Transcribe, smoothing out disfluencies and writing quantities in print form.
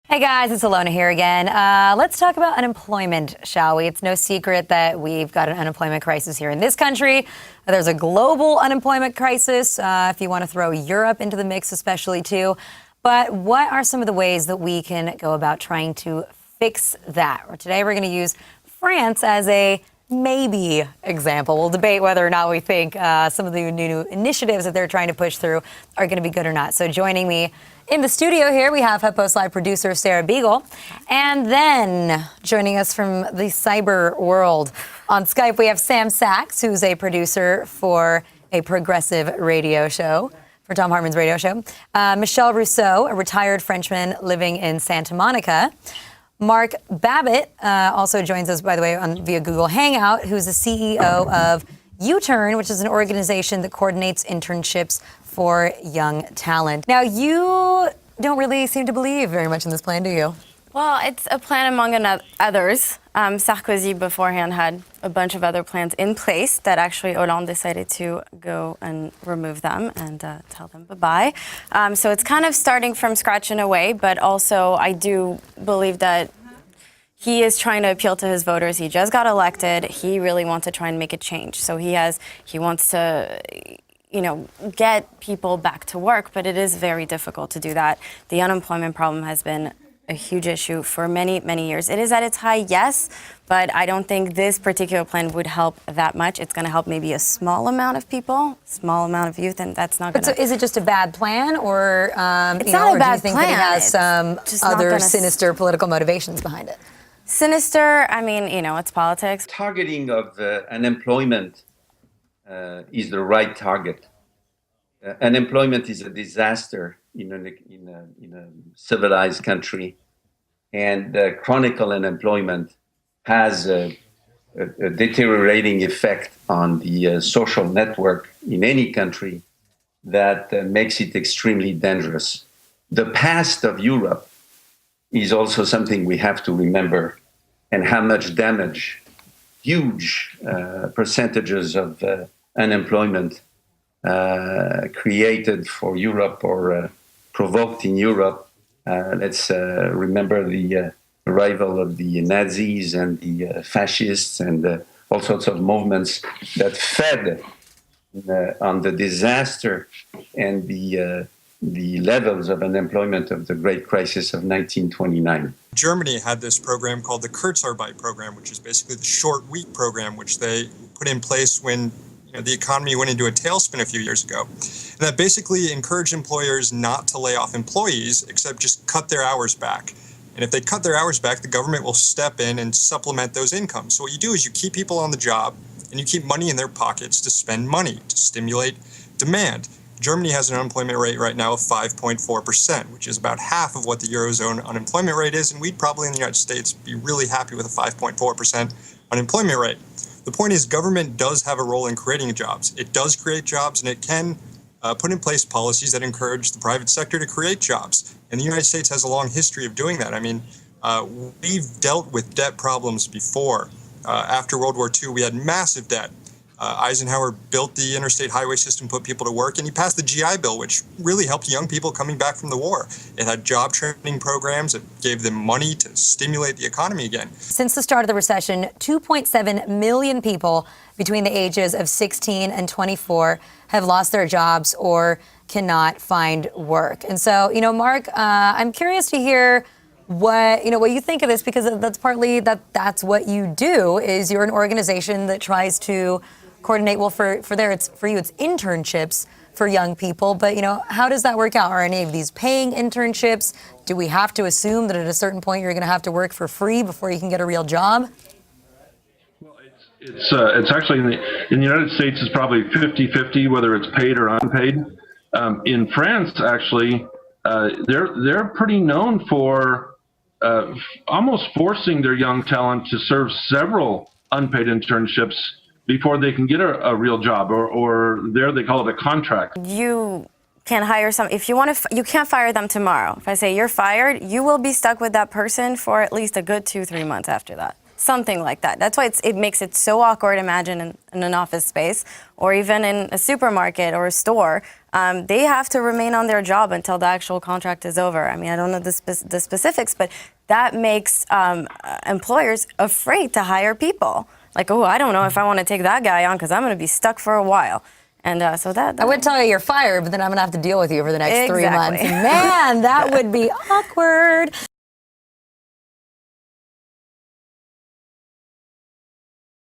Hey guys, it's Alyona here again. Let's talk about unemployment, shall we? It's no secret that we've got an unemployment crisis here in this country. There's a global unemployment crisis, if you want to throw Europe into the mix especially too. But what are some of the ways that we can go about trying to fix that? Today we're going to use France as a maybe example. We'll debate whether or not we think some of the new initiatives that they're trying to push through are going to be good or not. So joining me in the studio here, we have HuffPost Live producer Sarah Bigle. And then joining us from the cyber world on Skype, we have Sam Sachs, who's a producer for a progressive radio show, for Tom Hartman's radio show. Michel Rousseau, a retired Frenchman living in Santa Monica. Mark Babbitt also joins us, by the way, via Google Hangout, who's the CEO of U-Turn, which is an organization that coordinates internships for young talent. Now, you don't really seem to believe very much in this plan, do you? Well, it's a plan among others. Sarkozy beforehand had a bunch of other plans in place that actually Hollande decided to go and remove them and tell them bye-bye. So it's kind of starting from scratch in a way, but also I do believe that he is trying to appeal to his voters. He just got elected. He really wants to try and make a change. So he wants to, get people back to work, but it is very difficult to do that. The unemployment problem has been a huge issue for many, many years. It is at its high, yes, but I don't think this particular plan would help that much. It's going to help maybe a small amount of people, small amount of youth, and that's not going to... So is it just a bad plan, or, it's not a bad do you think plan. that it has some other sinister political motivations behind it? Sinister, it's politics. Targeting of unemployment is the right target. Unemployment is a disaster in a civilized country, and chronic unemployment has a deteriorating effect on the social network in any country that makes it extremely dangerous. The past of Europe is also something we have to remember, and how much damage, huge percentages of unemployment created for Europe or provoked in Europe. Let's remember the arrival of the Nazis and the fascists and all sorts of movements that fed on the disaster and the levels of unemployment of the Great Crisis of 1929. Germany had this program called the Kurzarbeit program, which is basically the short week program, which they put in place when the economy went into a tailspin a few years ago. And that basically encouraged employers not to lay off employees, except just cut their hours back. And if they cut their hours back, the government will step in and supplement those incomes. So what you do is you keep people on the job and you keep money in their pockets to spend money, to stimulate demand. Germany has an unemployment rate right now of 5.4%, which is about half of what the Eurozone unemployment rate is, and we'd probably in the United States be really happy with a 5.4% unemployment rate. The point is, government does have a role in creating jobs. It does create jobs, and it can put in place policies that encourage the private sector to create jobs. And the United States has a long history of doing that. We've dealt with debt problems before. After World War II, we had massive debt. Eisenhower built the interstate highway system, put people to work, and he passed the GI Bill, which really helped young people coming back from the war. It had job training programs. It gave them money to stimulate the economy again. Since the start of the recession, 2.7 million people between the ages of 16 and 24 have lost their jobs or cannot find work. And so, Mark, I'm curious to hear what you think of this, because that's partly that's what you do. Is you're an organization that tries to coordinate, well, for you it's internships for young people, but how does that work out? Are any of these paying internships? Do we have to assume that at a certain point you're going to have to work for free before you can get a real job? Well, it's actually in the United States it's probably 50-50 whether it's paid or unpaid. In France, actually, they're pretty known for almost forcing their young talent to serve several unpaid internships before they can get a real job, or there they call it a contract. You can hire if you want to, you can't fire them tomorrow. If I say you're fired, you will be stuck with that person for at least a good 2-3 months after that. Something like that. That's why it makes it so awkward, imagine in an office space or even in a supermarket or a store. they have to remain on their job until the actual contract is over. I mean, I don't know the specifics, but that makes employers afraid to hire people. Like, oh, I don't know if I want to take that guy on because I'm going to be stuck for a while. And so that I would tell you you're fired, but then I'm going to have to deal with you for the next 3 months. Exactly. Man, that would be awkward.